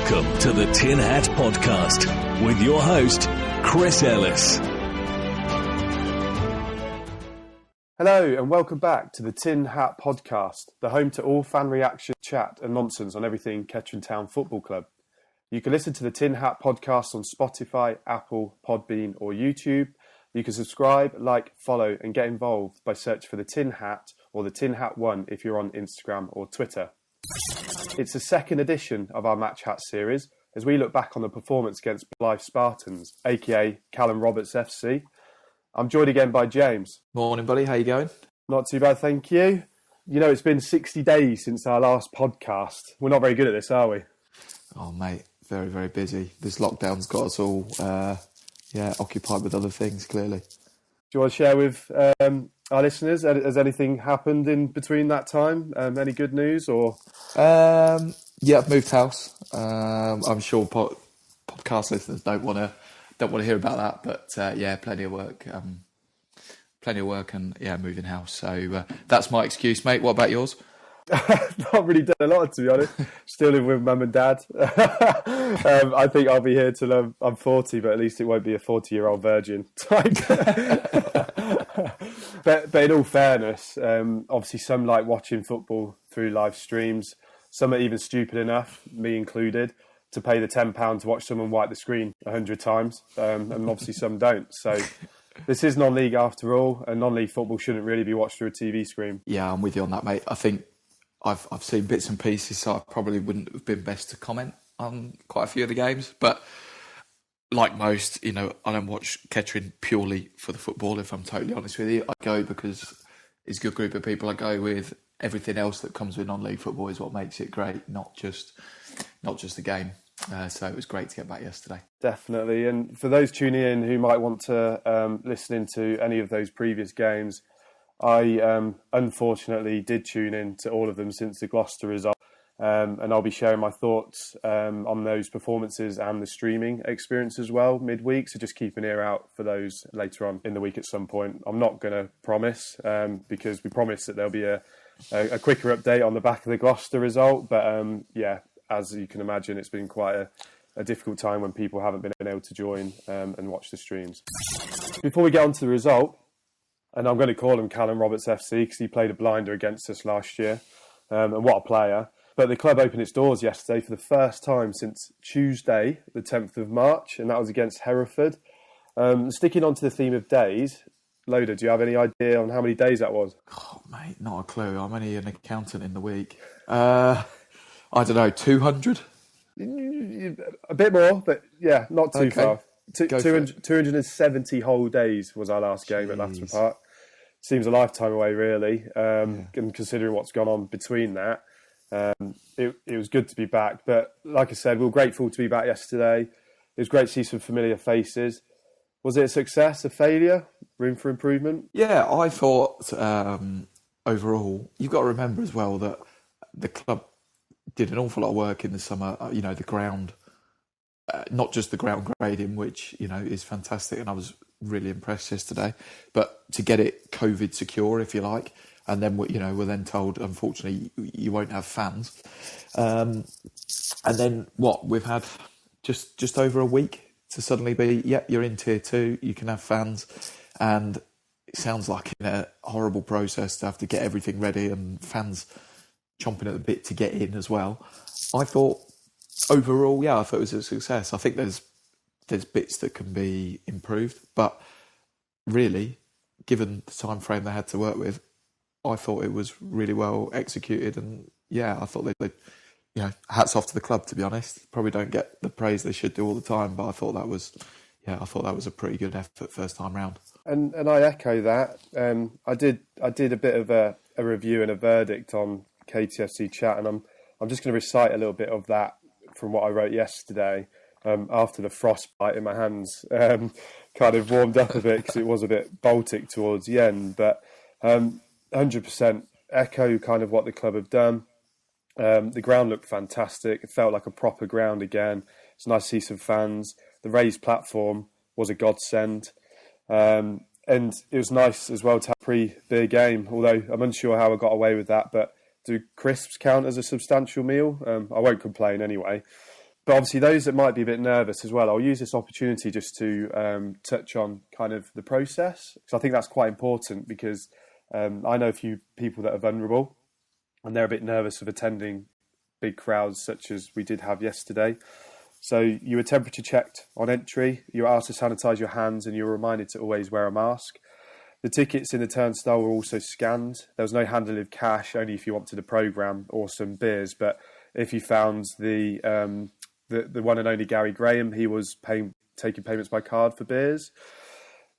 Welcome to the Tin Hat Podcast with your host, Chris Ellis. Hello and welcome back to the Tin Hat Podcast, the home to all fan reaction, chat and nonsense on everything Kettering Town Football Club. You can listen to the Tin Hat Podcast on Spotify, Apple, Podbean or YouTube. You can subscribe, like, follow and get involved by search for the Tin Hat or the Tin Hat 1 if you're on Instagram or Twitter. It's the second edition of our Match Hat series as we look back on the performance against Blyth Spartans, aka Callum Roberts FC. I'm joined again by James. Morning, buddy. How you going? Not too bad, thank you. You know, it's been 60 days since our last podcast. We're not very good at this, are we? Oh, mate, very, very busy. This lockdown's got us all, occupied with other things, clearly. Do you want to share with our listeners, has anything happened in between that time? Any good news or? I've moved house. I'm sure podcast listeners don't want to hear about that, but plenty of work. And moving house. So that's my excuse, mate. What about yours? Not really done a lot, to be honest. Still live with mum and dad. I think I'll be here till I'm 40, but at least it won't be a 40-year-old virgin type. But in all fairness, obviously some like watching football through live streams. Some are even stupid enough, me included, to pay the £10 to watch someone wipe the screen 100 times. And obviously some don't. So this is non-league after all, and non-league football shouldn't really be watched through a TV screen. Yeah, I'm with you on that, mate. I think I've seen bits and pieces, so I probably wouldn't have been best to comment on quite a few of the games. But like most, I don't watch Kettering purely for the football, if I'm totally honest with you. I go because it's a good group of people I go with. Everything else that comes with non-league football is what makes it great, not just the game. So it was great to get back yesterday. Definitely. And for those tuning in who might want to listen into any of those previous games, I unfortunately did tune in to all of them since the Gloucester result. And I'll be sharing my thoughts on those performances and the streaming experience as well midweek. So just keep an ear out for those later on in the week at some point. I'm not going to promise because we promised that there'll be a quicker update on the back of the Gloucester result. But as you can imagine, it's been quite a difficult time when people haven't been able to join and watch the streams. Before we get on to the result, and I'm going to call him Callum Roberts FC because he played a blinder against us last year. And what a player. But the club opened its doors yesterday for the first time since Tuesday, the 10th of March, and that was against Hereford. Sticking on to the theme of days, Loader, do you have any idea on how many days that was? Oh, mate, not a clue. I'm only an accountant in the week. I don't know, 200? A bit more, but yeah, not too far. 270 whole days was our last game at Latimer Park. Seems a lifetime away, really, and considering what's gone on between that. It was good to be back, but like I said, we were grateful to be back yesterday. It was great to see some familiar faces. Was it a success, a failure, room for improvement? Yeah, I thought overall, you've got to remember as well that the club did an awful lot of work in the summer. The ground, not just the ground grading, which is fantastic, and I was really impressed yesterday, but to get it COVID secure, if you like. And then we're then told, unfortunately, you won't have fans. And then we've had just over a week to suddenly be, you're in tier 2, you can have fans. And it sounds like a horrible process to have to get everything ready and fans chomping at the bit to get in as well. I thought overall, I thought it was a success. I think there's bits that can be improved, but really, given the time frame they had to work with, I thought it was really well executed, and I thought they hats off to the club, to be honest. Probably don't get the praise they should do all the time, but I thought that was a pretty good effort first time round. And I echo that. I did a bit of a review and a verdict on KTFC chat, and I'm just going to recite a little bit of that from what I wrote yesterday. After the frostbite in my hands kind of warmed up a bit because it was a bit Baltic towards the end, but 100% echo kind of what the club have done. The ground looked fantastic. It felt like a proper ground again. It's nice to see some fans. The raised platform was a godsend. And it was nice as well to have a pre-beer game, although I'm unsure how I got away with that. But do crisps count as a substantial meal? I won't complain anyway. But obviously, those that might be a bit nervous as well, I'll use this opportunity just to touch on kind of the process, because I think that's quite important, because I know a few people that are vulnerable and they're a bit nervous of attending big crowds such as we did have yesterday. So you were temperature checked on entry, you were asked to sanitise your hands, and you were reminded to always wear a mask. The tickets in the turnstile were also scanned. There was no handling of cash, only if you wanted a programme or some beers. But if you found the one and only Gary Graham, he was taking payments by card for beers.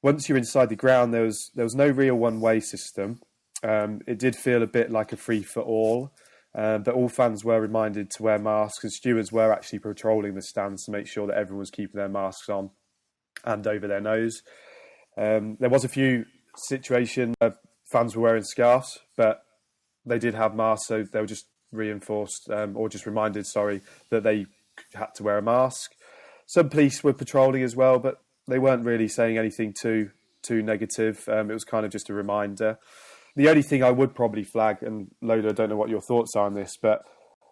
Once you're inside the ground, there was no real one-way system. It did feel a bit like a free-for-all, but all fans were reminded to wear masks, and stewards were actually patrolling the stands to make sure that everyone was keeping their masks on and over their nose. There was a few situations where fans were wearing scarves, but they did have masks, so they were just reinforced or just reminded, that they had to wear a mask. Some police were patrolling as well, but they weren't really saying anything too negative. It was kind of just a reminder. The only thing I would probably flag, and Lola, I don't know what your thoughts are on this, but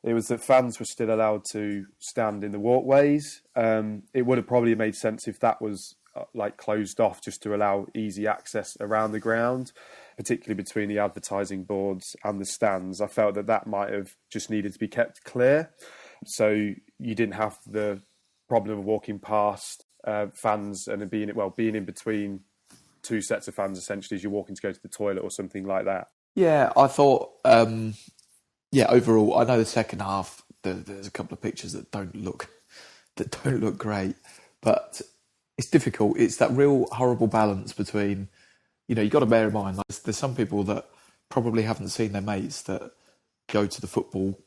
it was that fans were still allowed to stand in the walkways. It would have probably made sense if that was closed off, just to allow easy access around the ground, particularly between the advertising boards and the stands. I felt that might have just needed to be kept clear, so you didn't have the problem of walking past fans and being in between two sets of fans, essentially, as you're walking to go to the toilet or something like that. Yeah, I thought, overall, I know the second half, there's a couple of pictures that don't look great, but it's difficult. It's that real horrible balance between, you've got to bear in mind, there's some people that probably haven't seen their mates that go to the football.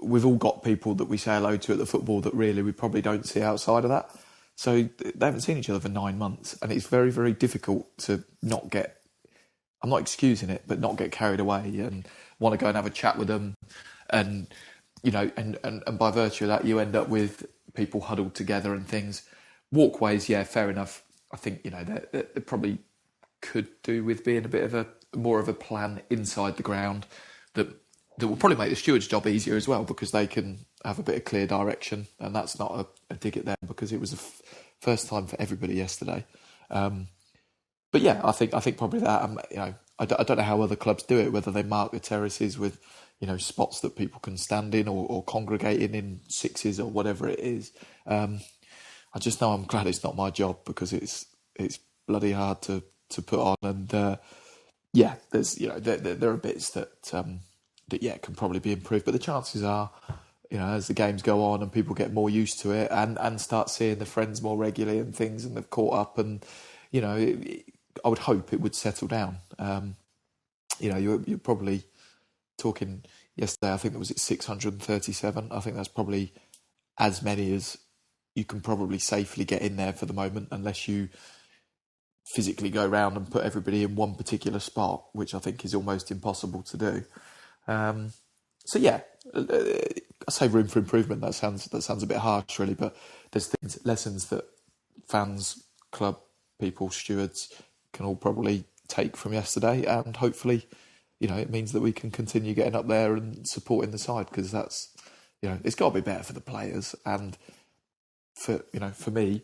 We've all got people that we say hello to at the football that really we probably don't see outside of that. So they haven't seen each other for 9 months, and it's very, very difficult to not get, I'm not excusing it, but not get carried away and want to go and have a chat with them. And, and by virtue of that, you end up with people huddled together and things. Walkways, yeah, fair enough. I think, they probably could do with being a bit of more of a plan inside the ground that will probably make the steward's job easier as well, because they can have a bit of clear direction, and that's not a dig at them, because it was the first time for everybody yesterday. But yeah, I think probably that. I don't know how other clubs do it, whether they mark the terraces with spots that people can stand in or congregate in sixes or whatever it is. I just know I'm glad it's not my job, because it's bloody hard to put on, and there's there are bits that can probably be improved, but the chances are, as the games go on and people get more used to it and start seeing the friends more regularly and things, and they've caught up, and I would hope it would settle down. You're probably talking yesterday, I think there was 637. I think that's probably as many as you can probably safely get in there for the moment, unless you physically go around and put everybody in one particular spot, which I think is almost impossible to do. So yeah, I say room for improvement. That sounds a bit harsh, really, but there's lessons that fans, club people, stewards can all probably take from yesterday, and hopefully, it means that we can continue getting up there and supporting the side, because that's, it's got to be better for the players, and for me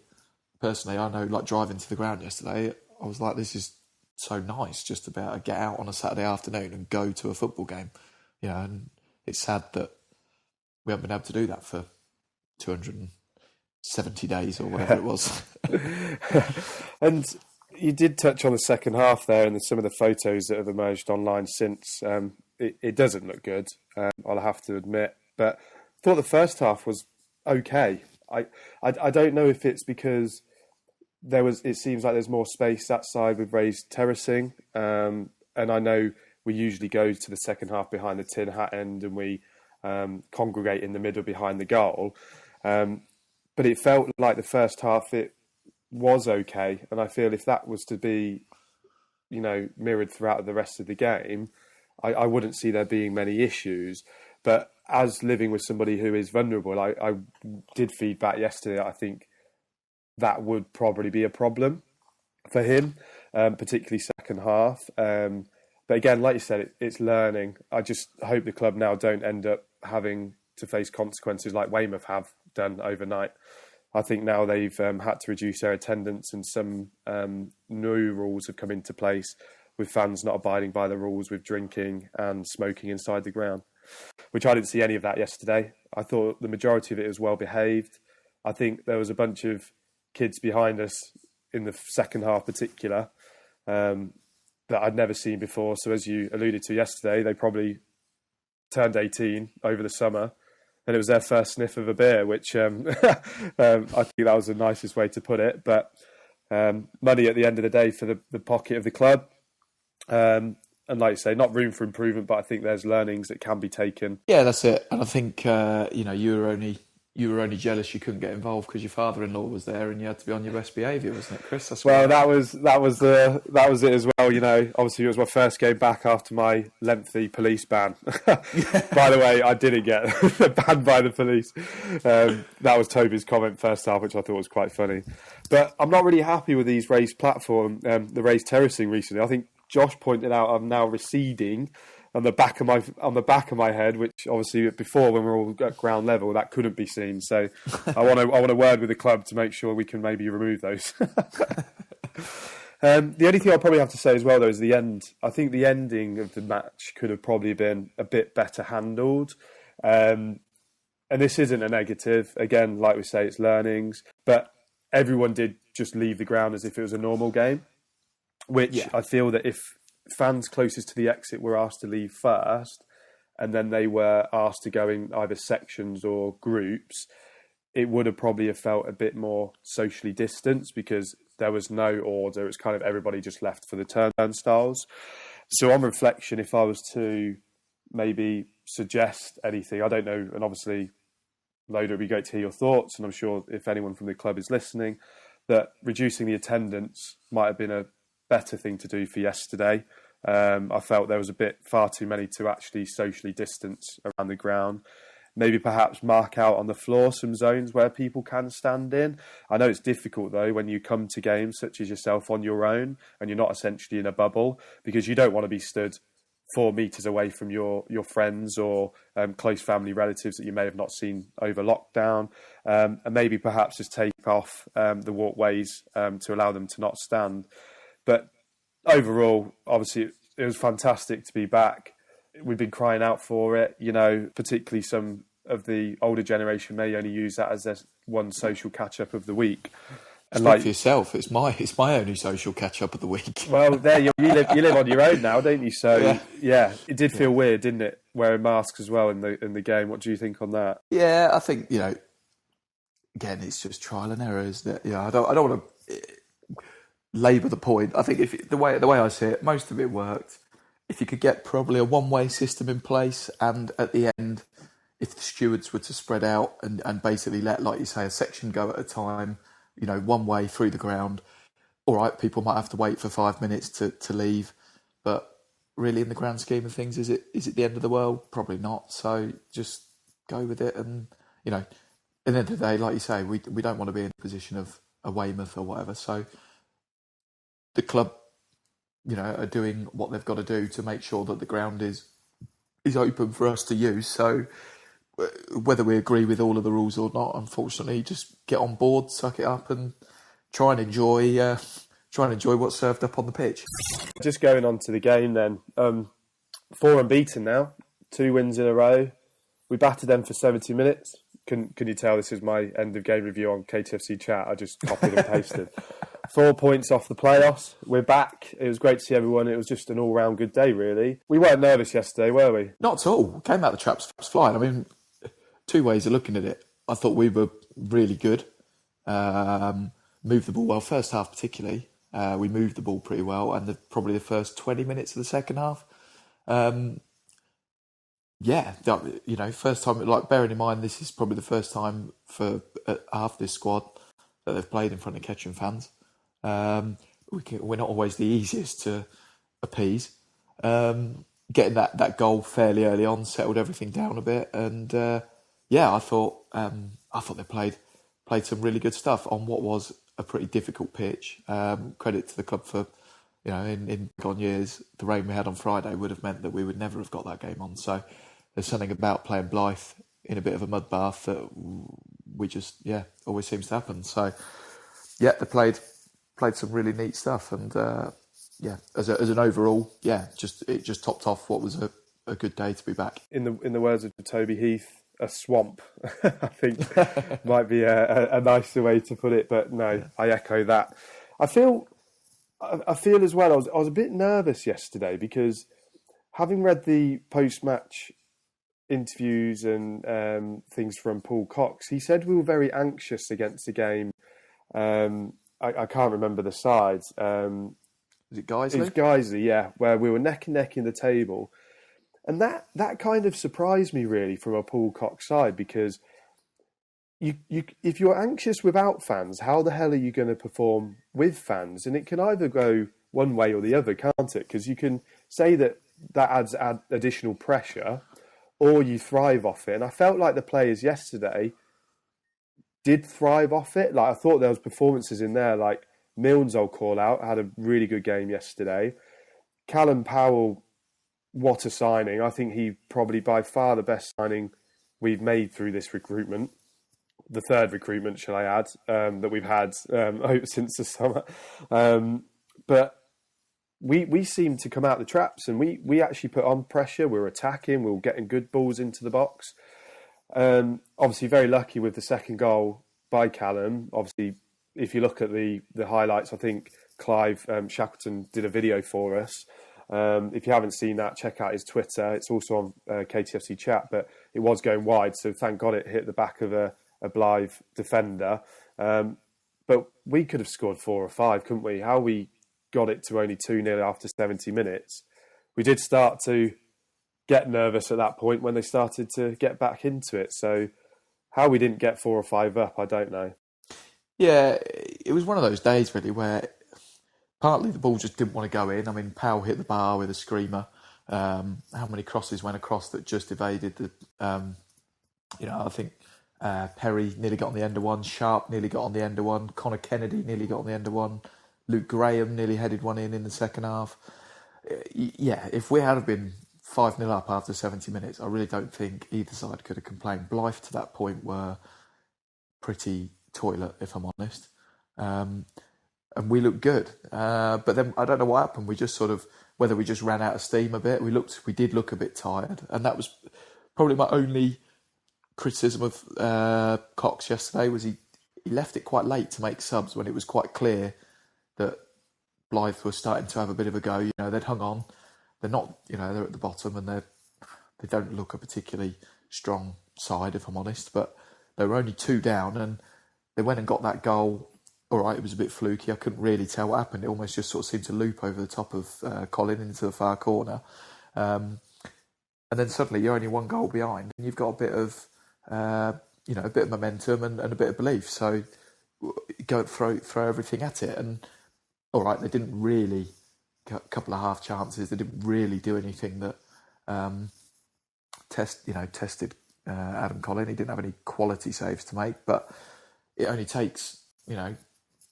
personally, I know, driving to the ground yesterday, I was like, this is so nice just to be able to get out on a Saturday afternoon and go to a football game. And it's sad that we haven't been able to do that for 270 days or whatever it was. And you did touch on the second half there, and some of the photos that have emerged online since. It doesn't look good, I'll have to admit. But I thought the first half was okay. I don't know if it's because it seems like there's more space that side with raised terracing, and I know we usually go to the second half behind the tin hat end, and we congregate in the middle behind the goal. But it felt like the first half it was okay, and I feel if that was to be, mirrored throughout the rest of the game, I wouldn't see there being many issues. But as living with somebody who is vulnerable, I did feedback yesterday. I think that would probably be a problem for him, particularly second half. But again, like you said, it's learning. I just hope the club now don't end up having to face consequences like Weymouth have done overnight. I think now they've had to reduce their attendance, and some new rules have come into place with fans not abiding by the rules with drinking and smoking inside the ground, which I didn't see any of that yesterday. I thought the majority of it was well behaved. I think there was a bunch of kids behind us in the second half particular that I'd never seen before. So as you alluded to yesterday, they probably turned 18 over the summer, and it was their first sniff of a beer, which I think that was the nicest way to put it. But money at the end of the day for the pocket of the club. And like you say, not room for improvement, but I think there's learnings that can be taken. Yeah, that's it. And I think you were only jealous you couldn't get involved because your father-in-law was there and you had to be on your best behaviour, wasn't it, Chris? That was it as well. Obviously it was my first game back after my lengthy police ban. By the way, I didn't get banned by the police. That was Toby's comment first half, which I thought was quite funny. But I'm not really happy with these raised the raised terracing recently. I think Josh pointed out I'm now receding on the back of my head, which obviously before when we were all at ground level that couldn't be seen. So I want a word with the club to make sure we can maybe remove those. The only thing I'll probably have to say as well though is the end. I think the ending of the match could have probably been a bit better handled. And this isn't a negative. Again, like we say, it's learnings. But everyone did just leave the ground as if it was a normal game, which I feel that if fans closest to the exit were asked to leave first and then they were asked to go in either sections or groups, it would have probably felt a bit more socially distanced because there was no order. It was kind of everybody just left for the turnstiles. So on reflection, if I was to maybe suggest anything, I don't know, and obviously Loda, it'd be great to hear your thoughts, and I'm sure if anyone from the club is listening, that reducing the attendance might have been a better thing to do for yesterday. I felt there was far too many to actually socially distance around the ground. Maybe perhaps mark out on the floor some zones where people can stand in. I know it's difficult though when you come to games such as yourself on your own and you're not essentially in a bubble, because you don't want to be stood 4 metres away from your friends or close family relatives that you may have not seen over lockdown, and maybe perhaps just take off the walkways to allow them to not stand. But overall, obviously, it was fantastic to be back. We've been crying out for it, particularly some of the older generation may only use that as their one social catch-up of the week. And for yourself, it's my only social catch-up of the week. Well, there you live on your own now, don't you? So, yeah it did feel weird, didn't it, wearing masks as well in the game. What do you think on that? Yeah, I think, again, it's just trial and error, isn't it? I don't want to labour the point. I think the way I see it, most of it worked. If you could get probably a one-way system in place, and at the end, if the stewards were to spread out and basically let, like you say, a section go at a time, one way through the ground, all right, people might have to wait for 5 minutes to leave, but really in the grand scheme of things, is it the end of the world? Probably not. So just go with it, and at the end of the day, like you say, we don't want to be in a position of a Weymouth or whatever. So the club, are doing what they've got to do to make sure that the ground is open for us to use. So whether we agree with all of the rules or not, unfortunately, just get on board, suck it up, and try and enjoy what's served up on the pitch. Just going on to the game then, 4 unbeaten now, 2 wins in a row. We battered them for 70 minutes. Can you tell this is my end of game review on KTFC chat? I just copied and pasted. 4 points off the playoffs. We're back. It was great to see everyone. It was just an all-round good day, really. We weren't nervous yesterday, were we? Not at all. We came out the traps flying. I mean, 2 ways of looking at it. I thought we were really good. Moved the ball well. First half particularly. We moved the ball pretty well. And probably the first 20 minutes of the second half. First time, bearing in mind this is probably the first time for half this squad that they've played in front of Kettering fans. We're not always the easiest to appease. Getting that goal fairly early on settled everything down a bit, and I thought they played some really good stuff on what was a pretty difficult pitch. Credit to the club for, in gone years, the rain we had on Friday would have meant that we would never have got that game on. So there's something about playing Blyth in a bit of a mud bath that we just always seems to happen. So they played some really neat stuff, and as an overall, it just topped off what was a good day to be back. In the words of Toby Heath, a swamp, I think might be a nicer way to put it. But no, I echo that. I feel as well. I was a bit nervous yesterday because having read the post-match interviews and things from Paul Cox, he said we were very anxious against the game. I can't remember the sides. Is it Guiseley? It was Guiseley, yeah, where we were neck and neck in the table. And that kind of surprised me really from a Paul Cox side, because you if you're anxious without fans, how the hell are you going to perform with fans? And it can either go one way or the other, can't it? Because you can say that adds additional pressure, or you thrive off it. And I felt like the players yesterday did thrive off it. Like, I thought there was performances in there, like Milnes, I'll call out, had a really good game yesterday. Callum Powell, what a signing. I think he probably by far the best signing we've made through this recruitment. The third recruitment, shall I add, that we've had since the summer. But we seemed to come out the traps, and we actually put on pressure. We were attacking. We were getting good balls into the box. Obviously, very lucky with the second goal by Callum. Obviously, if you look at the highlights, I think Clive Shackleton did a video for us. If you haven't seen that, check out his Twitter. It's also on KTFC chat, but it was going wide, so thank God it hit the back of a Blyth defender. But we could have scored 4 or 5, couldn't we? How we got it to only 2-0 after 70 minutes. We did start to get nervous at that point when they started to get back into it. So how we didn't get 4 or 5 up, I don't know. Yeah, it was one of those days really where partly the ball just didn't want to go in. I mean, Powell hit the bar with a screamer. How many crosses went across that just evaded the... I think Perry nearly got on the end of one. Sharp nearly got on the end of one. Connor Kennedy nearly got on the end of one. Luke Graham nearly headed one in the second half. Yeah, if we had been 5-0 up after 70 minutes, I really don't think either side could have complained. Blyth to that point were pretty toilet, if I'm honest. And we looked good. But then I don't know what happened. We just whether we just ran out of steam a bit. We did look a bit tired. And that was probably my only criticism of Cox yesterday, was he left it quite late to make subs when it was quite clear that Blyth was starting to have a bit of a go. They'd hung on. They're not, they're at the bottom, and they don't look a particularly strong side, if I'm honest. But they were only 2 down, and they went and got that goal. All right, it was a bit fluky. I couldn't really tell what happened. It almost just sort of seemed to loop over the top of Colin into the far corner. And then suddenly you're only 1 goal behind, and you've got a bit of, a bit of momentum and a bit of belief. So go throw everything at it. And all right, they didn't really get a couple of half chances. They didn't really do anything that tested Adam Collin. He didn't have any quality saves to make, but it only takes,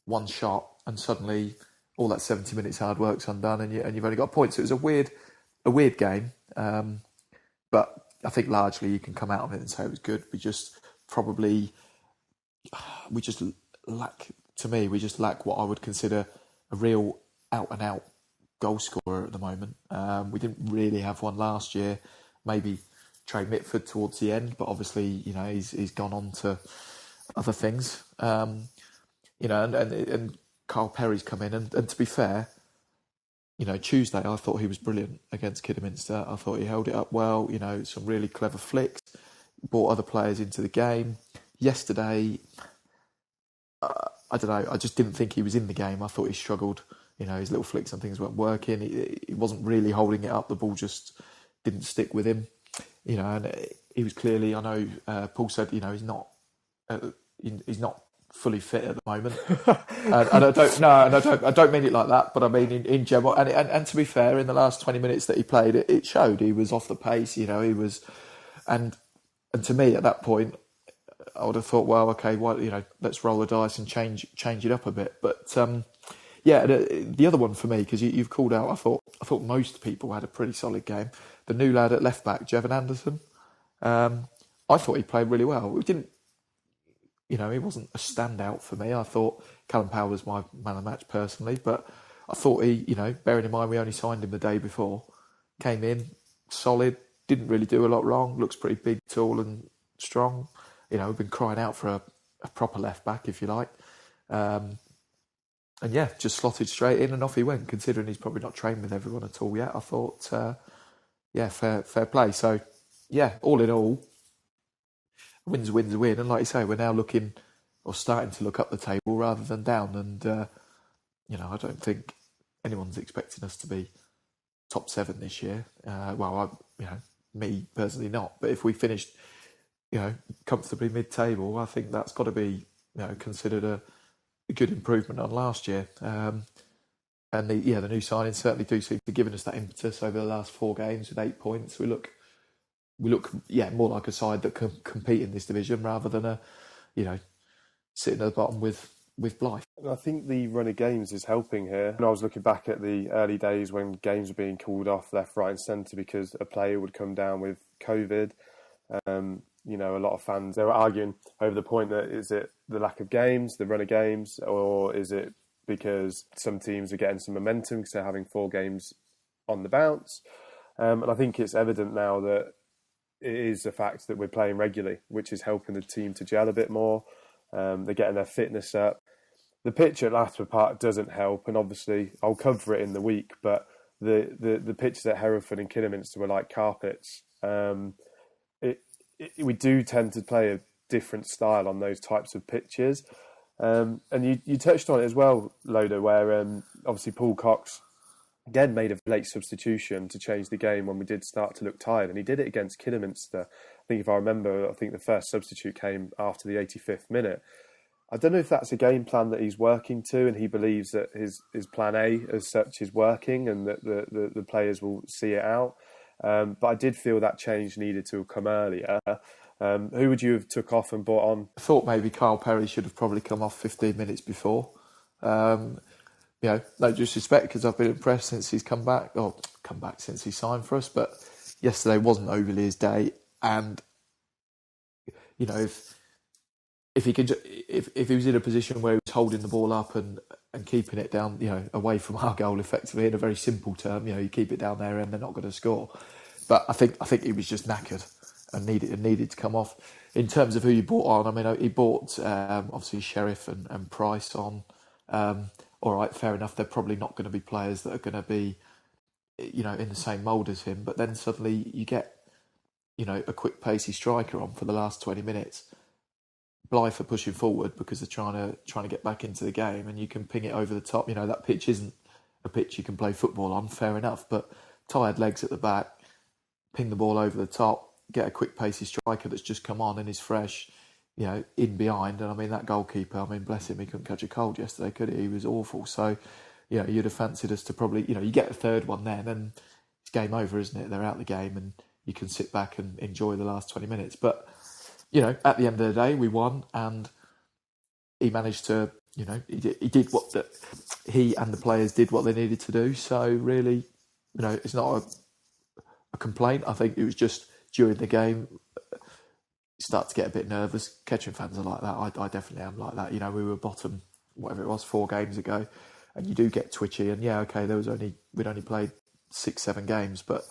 1 shot, and suddenly all that 70 minutes hard work's undone, and you've only got points. So it was a weird game, but I think largely you can come out of it and say it was good. We just lack what I would consider a real out and out goal scorer at the moment. We didn't really have one last year. Maybe Trey Mitford towards the end, but obviously he's gone on to other things. And Carl Perry's come in, and to be fair, Tuesday I thought he was brilliant against Kidderminster. I thought he held it up well. Some really clever flicks, brought other players into the game. Yesterday, I don't know. I just didn't think he was in the game. I thought he struggled. His little flicks and things weren't working. He wasn't really holding it up. The ball just didn't stick with him. And he was clearly. I know Paul said, he's not fully fit at the moment. and I don't mean it like that, but I mean in general. And to be fair, in the last 20 minutes that he played, it showed he was off the pace. He was, and to me at that point, I would have thought, well, okay, let's roll the dice and change it up a bit. But the other one for me, because you've called out, I thought most people had a pretty solid game. The new lad at left back, Jevon Anderson. I thought he played really well. We didn't, he wasn't a standout for me. I thought Callum Powell was my man of the match personally, but I thought he, bearing in mind we only signed him the day before, came in solid, didn't really do a lot wrong, looks pretty big, tall and strong. We've been crying out for a proper left back, if you like. And yeah, just slotted straight in and off he went, considering he's probably not trained with everyone at all yet. I thought, fair play. So, yeah, all in all, win's a win. And like you say, we're now looking or starting to look up the table rather than down. And, I don't think anyone's expecting us to be top 7 this year. Me personally not. But if we finished, comfortably mid-table, I think that's got to be, considered a good improvement on last year. And the new signings certainly do seem to be giving us that impetus over the last 4 games with 8 points. We look more like a side that can compete in this division rather than sitting at the bottom with Blyth. I think the run of games is helping here. And I was looking back at the early days when games were being called off left, right and centre because a player would come down with COVID. A lot of fans, they were arguing over the point that is it the lack of games, the run of games, or is it because some teams are getting some momentum because they're having 4 games on the bounce? And I think it's evident now that it is the fact that we're playing regularly, which is helping the team to gel a bit more. They're getting their fitness up. The pitch at Latimer Park doesn't help, and obviously I'll cover it in the week, but the pitches at Hereford and Kidderminster were like carpets. We do tend to play a different style on those types of pitches. And you touched on it as well, Loda, where obviously Paul Cox again made a late substitution to change the game when we did start to look tired, and he did it against Kidderminster. I think if I remember, the first substitute came after the 85th minute. I don't know if that's a game plan that he's working to, and he believes that his plan A as such is working and that the players will see it out. But I did feel that change needed to have come earlier. Who would you have took off and brought on? I thought maybe Kyle Perry should have probably come off 15 minutes before. No disrespect, because I've been impressed since he's come back since he signed for us. But yesterday wasn't overly his day, and if he could, if he was in a position where he was holding the ball up and keeping it down, away from our goal effectively, in a very simple term, you keep it down there and they're not going to score. But I think he was just knackered and needed to come off. In terms of who you brought on, he brought obviously Sheriff and Price on. All right, fair enough. They're probably not going to be players that are going to be, in the same mould as him. But then suddenly you get, a quick, pacey striker on for the last 20 minutes. Blyth are pushing forward because they're trying to get back into the game, and you can ping it over the top. That pitch isn't a pitch you can play football on, fair enough. But tired legs at the back, ping the ball over the top, get a quick, pacey striker that's just come on and is fresh, in behind. And that goalkeeper, bless him, he couldn't catch a cold yesterday, could he? He was awful. So, you'd have fancied us to probably, you get a third one then it's game over, isn't it? They're out the game and you can sit back and enjoy the last 20 minutes. But, at the end of the day, we won, and he managed to, he did what he and the players did what they needed to do. So really, it's not a complaint. I think it was just during the game, you start to get a bit nervous. Kettering fans are like that. I definitely am like that. We were bottom, whatever it was, 4 games ago, and you do get twitchy. And we'd only played 6-7 games, but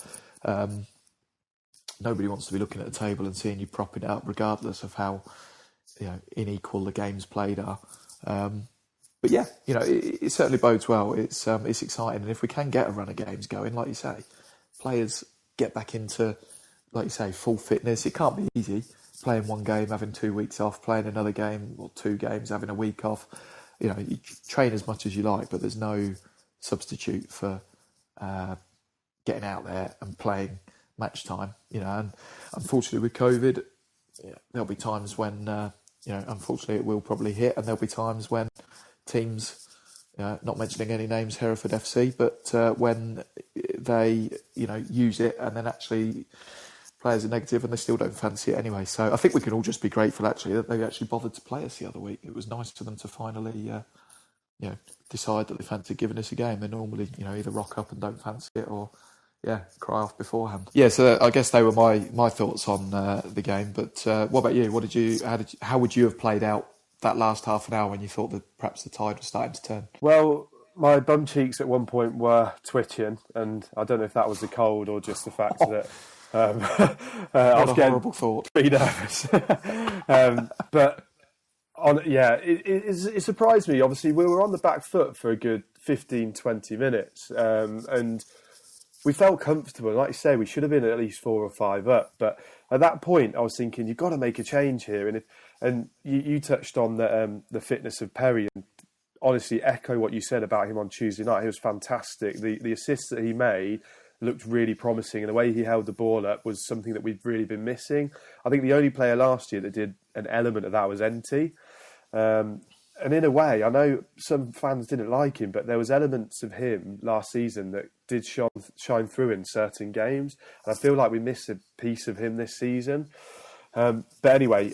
nobody wants to be looking at the table and seeing you propping it up, regardless of how unequal the games played are. But yeah, it certainly bodes well. It's exciting, and if we can get a run of games going, like you say, players get back into, like you say, full fitness. It can't be easy playing one game, having 2 weeks off, playing another game or 2 games, having a week off. You train as much as you like, but there's no substitute for getting out there and playing match time. And unfortunately with COVID, there'll be times when unfortunately it will probably hit, and there'll be times when teams, not mentioning any names, Hereford FC, but when they use it and then actually players are negative and they still don't fancy it anyway. So I think we can all just be grateful actually that they actually bothered to play us the other week. It was nice for them to finally decide that they fancy giving us a game. They normally either rock up and don't fancy it, or cry off beforehand. Yeah, so I guess they were my thoughts on the game. But what about you? How would you have played out that last half an hour when you thought that perhaps the tide was starting to turn? Well, my bum cheeks at one point were twitching, and I don't know if that was the cold or just the fact that I was getting horrible thought. pretty nervous. But it surprised me. Obviously, we were on the back foot for a good 15, 20 minutes, and we felt comfortable. Like you say, we should have been at least 4 or 5 up. But at that point, I was thinking, you've got to make a change here. And you touched on the fitness of Perry, and honestly echo what you said about him on Tuesday night. He was fantastic. The assists that he made looked really promising, and the way he held the ball up was something that we've really been missing. I think the only player last year that did an element of that was NT. And in a way, I know some fans didn't like him, but there was elements of him last season that did shine through in certain games. And I feel like we missed a piece of him this season. But anyway,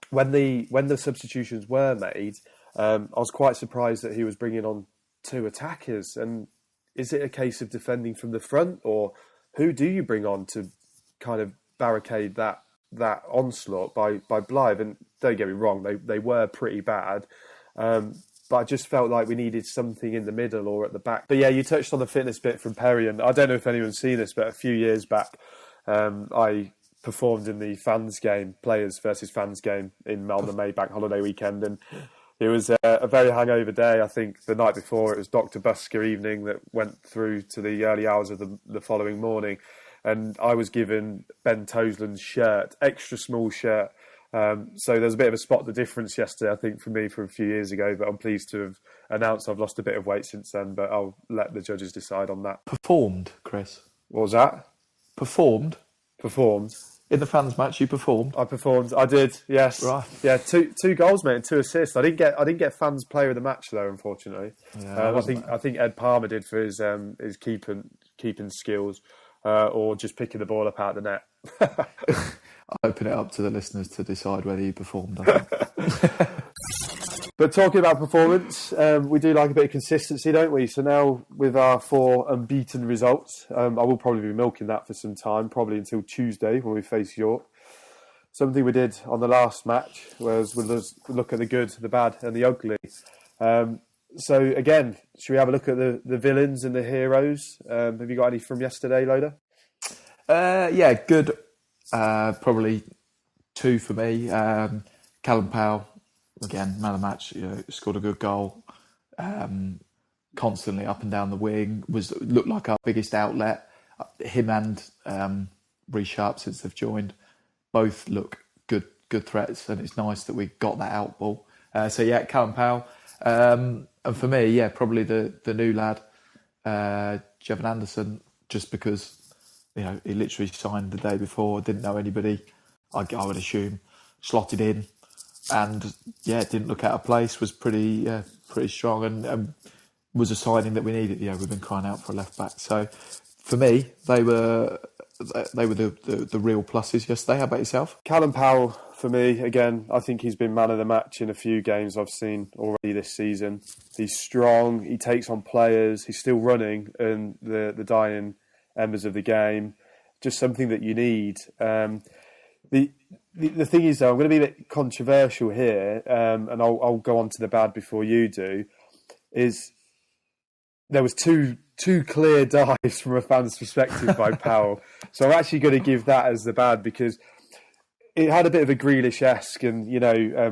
when the substitutions were made, I was quite surprised that he was bringing on 2 attackers. And is it a case of defending from the front, or who do you bring on to kind of barricade that onslaught by Blyth? And don't get me wrong, they were pretty bad. But I just felt like we needed something in the middle or at the back. But yeah, you touched on the fitness bit from Perry, and I don't know if anyone's seen this, but a few years back, I performed in the players versus fans game in Melbourne May Bank holiday weekend, and it was a very hangover day. I think the night before it was Dr. Busker evening that went through to the early hours of the following morning, and I was given Ben Tosland's shirt, extra small shirt. So there's a bit of a spot the difference yesterday, I think, for me from a few years ago, but I'm pleased to have announced I've lost a bit of weight since then, but I'll let the judges decide on that. Performed, Chris. What was that? Performed. In the fans match, you performed. I performed. I did. Yes. Right. Yeah. Two goals, mate, and 2 assists. I didn't get fans player of the match though, unfortunately. Yeah, I think Ed Palmer did for his keeping skills, or just picking the ball up out of the net. I'll open it up to the listeners to decide whether you performed. I think. But talking about performance, we do like a bit of consistency, don't we? So now with our 4 unbeaten results, I will probably be milking that for some time, probably until Tuesday when we face York. Something we did on the last match was look at the good, the bad and the ugly. So again, should we have a look at the villains and the heroes? Have you got any from yesterday, Loader? Yeah, good. Probably 2 for me. Callum Powell, again, man of the match, scored a good goal. Constantly up and down the wing, looked like our biggest outlet. Him and Reece Sharp, since they've joined, both look good threats, and it's nice that we got that out ball. So yeah, Callum Powell. And for me, yeah, probably the new lad, Jevon Anderson, just because he literally signed the day before, didn't know anybody, I would assume, slotted in, and yeah, didn't look out of place, was pretty strong, and was a signing that we needed. We've been crying out for a left back. So for me, they were the real pluses yesterday. How about yourself? Callum Powell, for me, again, I think he's been man of the match in a few games I've seen already this season. He's strong, he takes on players, he's still running in the dying embers of the game. Just something that you need. The thing is, though, I'm going to be a bit controversial here, and I'll go on to the bad before you do, is there was two clear dives from a fan's perspective by Powell. So I'm actually going to give that as the bad, because it had a bit of a Grealish-esque, and,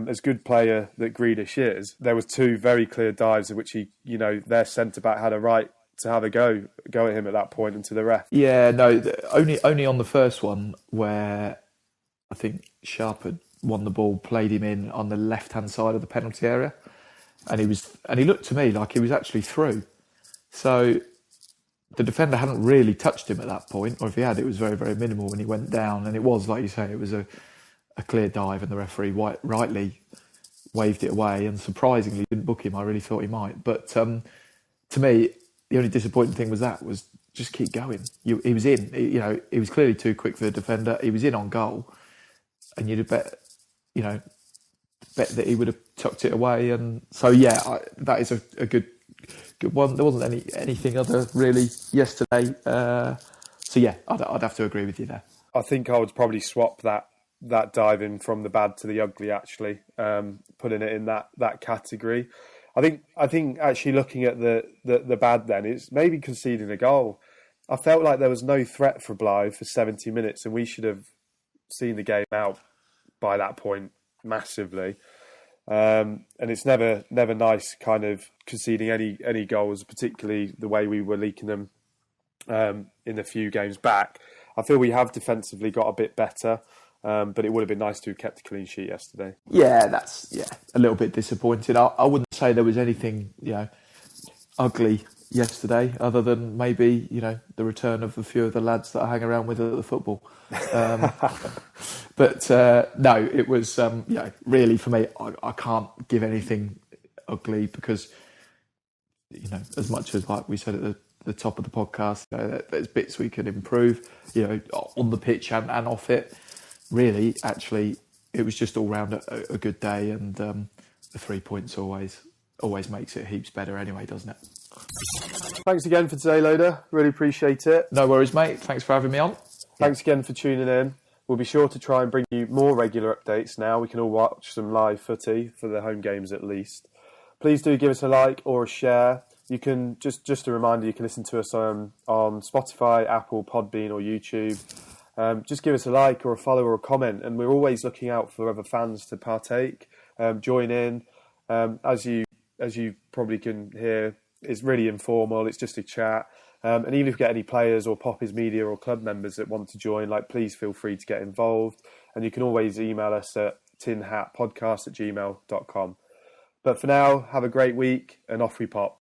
as good player that Grealish is, there was 2 very clear dives in which he, their centre-back had a right to have a go at him at that point and to the ref. Yeah, no, only on the first one where I think Sharp had won the ball, played him in on the left-hand side of the penalty area, and he looked to me like he was actually through. So the defender hadn't really touched him at that point, or if he had, it was very, very minimal when he went down. And it was, like you say, it was a clear dive, and the referee rightly waved it away, and surprisingly didn't book him. I really thought he might. But to me, the only disappointing thing was just keep going. He was in. He was clearly too quick for the defender. He was in on goal, and you'd have bet that he would have tucked it away. And so, yeah, that is a good good one. There wasn't anything other really yesterday. So yeah, I'd have to agree with you there. I think I would probably swap that diving from the bad to the ugly, actually, putting it in that category. I think actually looking at the bad then, it's maybe conceding a goal. I felt like there was no threat for Blyth for 70 minutes, and we should have seen the game out by that point massively. And it's never nice kind of conceding any goals, particularly the way we were leaking them in a few games back. I feel we have defensively got a bit better, but it would have been nice to have kept a clean sheet yesterday. Yeah, that's a little bit disappointing. I wouldn't say there was anything ugly yesterday, other than maybe the return of a few of the lads that I hang around with at the football. But no, it was really for me. I can't give anything ugly because as much as like we said at the top of the podcast, there's bits we could improve, on the pitch and off it. Really, actually, it was just all round a good day, and the 3 points always makes it heaps better anyway, doesn't it? Thanks again for today, Loader. Really appreciate it. No worries, mate. Thanks for having me on. Thanks again for tuning in. We'll be sure to try and bring you more regular updates now. We can all watch some live footy for the home games at least. Please do give us a like or a share. You can, just a reminder, you can listen to us on Spotify, Apple, Podbean or YouTube. Just give us a like or a follow or a comment, and we're always looking out for other fans to partake, join in. As you probably can hear, it's really informal. It's just a chat. And even if you get any players or Poppers Media or club members that want to join, please feel free to get involved. And you can always email us at tinhatpodcast@gmail.com. But for now, have a great week and off we pop.